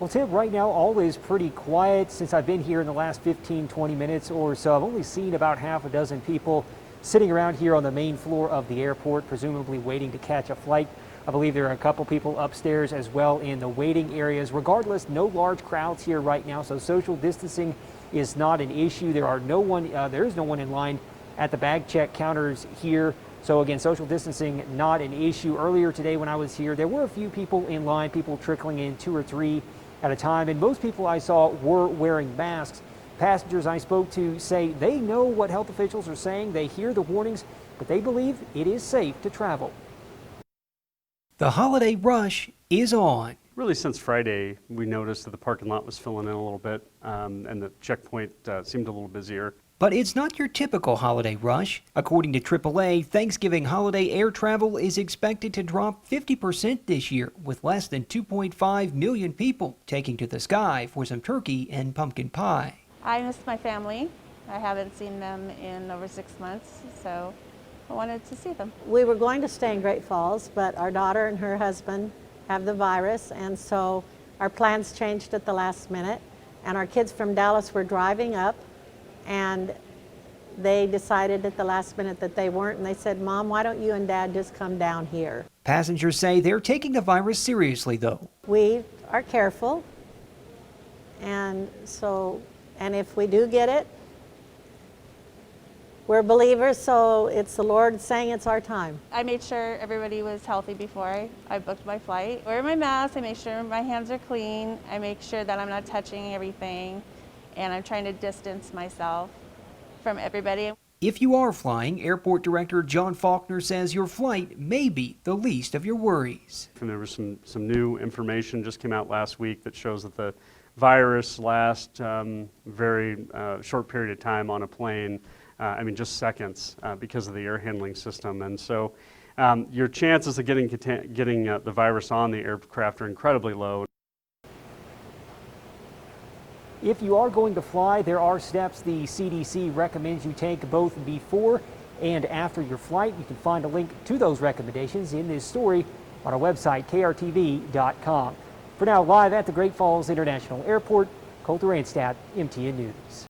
Well, Tim, right now all is pretty quiet. Since I've been here in the last 15-20 minutes or so, I've only seen about half a dozen people sitting around here on the main floor of the airport, presumably waiting to catch a flight. I believe there are a couple people upstairs as well in the waiting areas. Regardless, no large crowds here right now, so social distancing is not an issue. There is no one in line at the bag check counters here. So again, social distancing not an issue. Earlier today when I was here, there were a few people in line, people trickling in 2 or 3 at a time, and most people I saw were wearing masks. Passengers I spoke to say they know what health officials are saying, they hear the warnings, but they believe it is safe to travel. The holiday rush is on. Really, since Friday, we noticed that the parking lot was filling in a little bit, and the checkpoint seemed a little busier. But it's not your typical holiday rush. According to AAA, Thanksgiving holiday air travel is expected to drop 50% this year, with less than 2.5 million people taking to the sky for some turkey and pumpkin pie. I miss my family. I haven't seen them in over 6 months, so I wanted to see them. We were going to stay in Great Falls, but our daughter and her husband have the virus, and so our plans changed at the last minute. And our kids from Dallas were driving up, and they decided at the last minute that they weren't, and they said, "Mom, why don't you and Dad just come down here?" Passengers say they're taking the virus seriously, though. We are careful, and if we do get it, we're believers, so it's the Lord saying it's our time. I made sure everybody was healthy before I booked my flight. Wear my mask, I make sure my hands are clean, I make sure that I'm not touching everything, and I'm trying to distance myself from everybody. If you are flying, Airport Director John Faulkner says your flight may be the least of your worries. And there was some new information just came out last week that shows that the virus lasts very short period of time on a plane. Just seconds because of the air handling system. And so your chances of getting the virus on the aircraft are incredibly low. If you are going to fly, there are steps the CDC recommends you take both before and after your flight. You can find a link to those recommendations in this story on our website, krtv.com. For now, live at the Great Falls International Airport, Colter Anstad, MTN News.